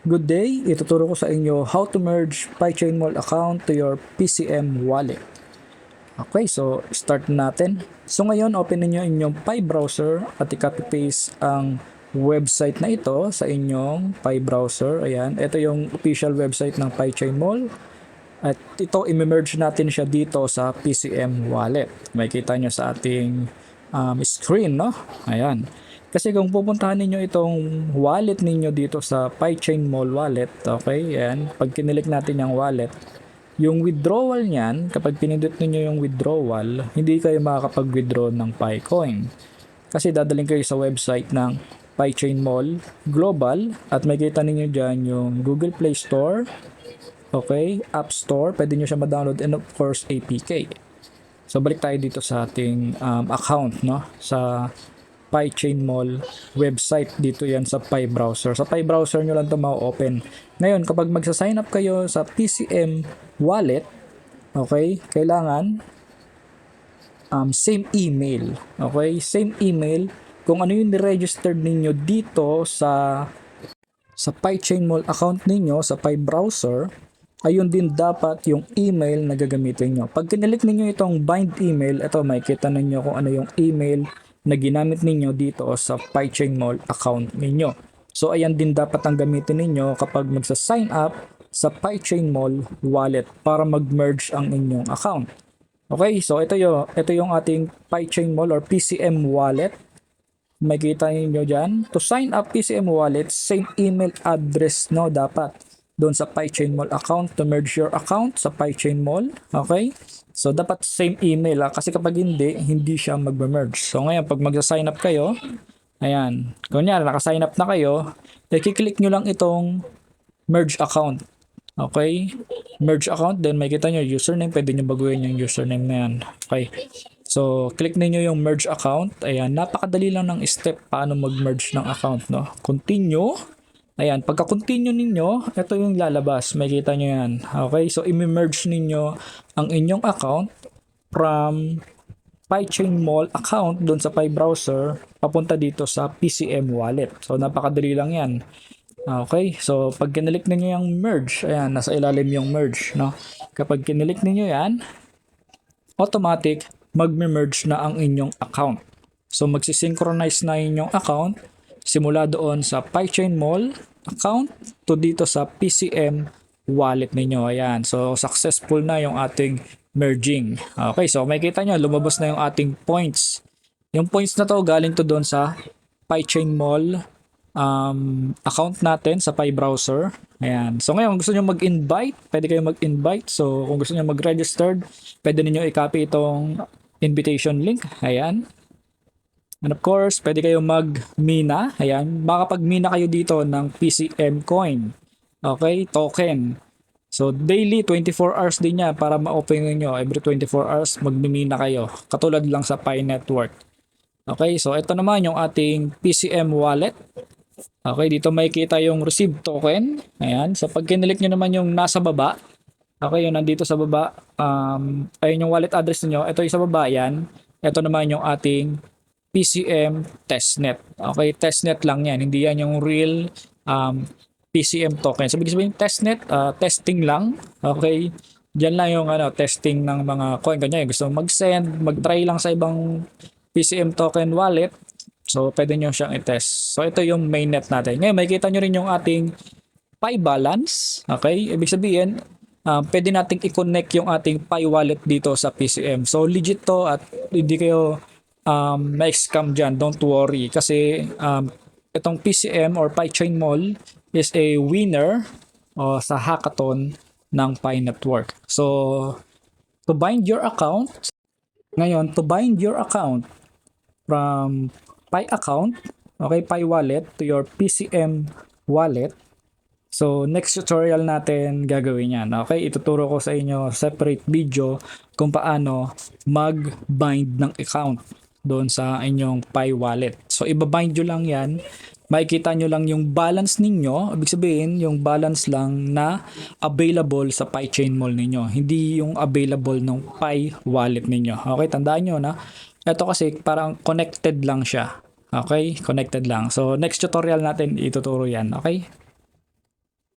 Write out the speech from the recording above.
Good day, ituturo ko sa inyo how to merge PyChainMall account to your PCM wallet. Okay, so start natin. So ngayon, open niyo inyong Pi browser at i-copy paste ang website na ito sa inyong Pi browser. Ayan, ito yung official website ng PyChainMall. At ito, i-merge natin siya dito sa PCM wallet. Makikita nyo sa ating screen, no? Ayan. Kasi kung pupuntahan ninyo itong wallet ninyo dito sa PyChainMall wallet, okay, yan, pag kinilik natin yung wallet, yung withdrawal niyan, kapag pinindot niyo yung withdrawal, hindi kayo makakapag-withdraw ng PyCoin. Kasi dadaling kayo sa website ng PyChainMall Global at makikita ninyo dyan yung Google Play Store, okay, App Store, pwede nyo siya ma-download, and of course APK. So balik tayo dito sa ating account, no, sa PyChainMall website. Dito yan sa Pi browser. Sa Pi browser nyo lang ito ma-open. Ngayon, kapag magsa-sign up kayo sa PCM wallet, okay, kailangan same email. Okay, same email. Kung ano yung ni-registered ninyo dito sa PyChainMall account ninyo, sa Pi browser, ayun din dapat yung email na gagamitin nyo. Pag kinilik ninyo itong bind email, ito makikita ninyo kung ano yung email na ginamit ninyo dito sa PyChainMall account ninyo. So ayan din dapat ang gamitin ninyo kapag magsa-sign up sa PyChainMall wallet para mag-merge ang inyong account. Okay, so ito yung ating PyChainMall or PCM wallet. Makikita niyo dyan. To sign up PCM wallet, same email address, no, dapat doon sa PyChainMall account to merge your account sa PyChainMall. Okay? So, dapat same email kasi kapag hindi siya mag-merge. So, ngayon, pag magsa-sign up kayo, ayan, kunyari, naka-sign up na kayo, i-click nyo lang itong merge account. Okay? Merge account, then makikita nyo username, pwede nyo baguhin yung username na yan. Okay? So, click niyo yung merge account. Ayan, napakadali lang ng step paano mag-merge ng account, no? Continue. Ayan, pagka-continue ninyo, ito yung lalabas. Makikita nyo yan. Okay, so i-merge ninyo ang inyong account from PyChainMall account doon sa Pi browser papunta dito sa PCM wallet. So, napakadali lang yan. Okay, so pag kinilik ninyo yung merge, ayan, nasa ilalim yung merge, no? Kapag kinilik ninyo yan, automatic, mag-merge na ang inyong account. So, magsisynchronize na inyong account simula doon sa PyChainMall account to dito sa PCM wallet ninyo. Ayan. So, successful na yung ating merging. Okay. So, makikita nyo, lumabas na yung ating points. Yung points na to, galing to doon sa PyChainMall account natin sa Pi browser. Ayan. So, ngayon, kung gusto nyo mag-invite, pwede kayo mag-invite. So, kung gusto nyo mag-registered, pwede niyo i-copy itong invitation link. Ayan. And of course, pwede kayo mag-mina. Ayan. Makapag-mina kayo dito ng PCM coin. Okay? Token. So, daily, 24 hours din niya para ma-open nyo. Every 24 hours, mag-mina kayo. Katulad lang sa Pi Network. Okay? So, ito naman yung ating PCM wallet. Okay? Dito makikita yung received token. Ayan. So, pag kinilik nyo naman yung nasa baba, okay, yung nandito sa baba, ayun yung wallet address niyo. Ito yung sa baba, yan. Ito naman yung ating PCM testnet. Okay, testnet lang yan. Hindi yan yung real PCM token. So, ibig sabihin testnet, testing lang. Okay, dyan lang yung testing ng mga coin. Kanya gusto mag-send, mag-try lang sa ibang PCM token wallet. So, pwede nyo siyang i-test. So, ito yung mainnet natin. Ngayon, makikita nyo rin yung ating Pi balance. Okay, ibig sabihin, pwede nating i-connect yung ating Pi wallet dito sa PCM. So, legit to at hindi kayo ma-scam dyan. Don't worry. Kasi itong PCM or PyChainMall is a winner sa hackathon ng Pi Network. So, to bind your account, ngayon, to bind your account from Pi account, okay, Pi wallet to your PCM wallet, so, next tutorial natin gagawin yan. Okay, ituturo ko sa inyo separate video kung paano mag-bind ng account doon sa inyong Pi wallet. So, ibabind nyo lang yan. Makikita nyo lang yung balance ninyo. Ibig sabihin, yung balance lang na available sa PyChainMall ninyo. Hindi yung available ng Pi wallet ninyo. Okay, tandaan nyo na. Ito kasi parang connected lang siya. Okay, connected lang. So, next tutorial natin ituturo yan. Okay.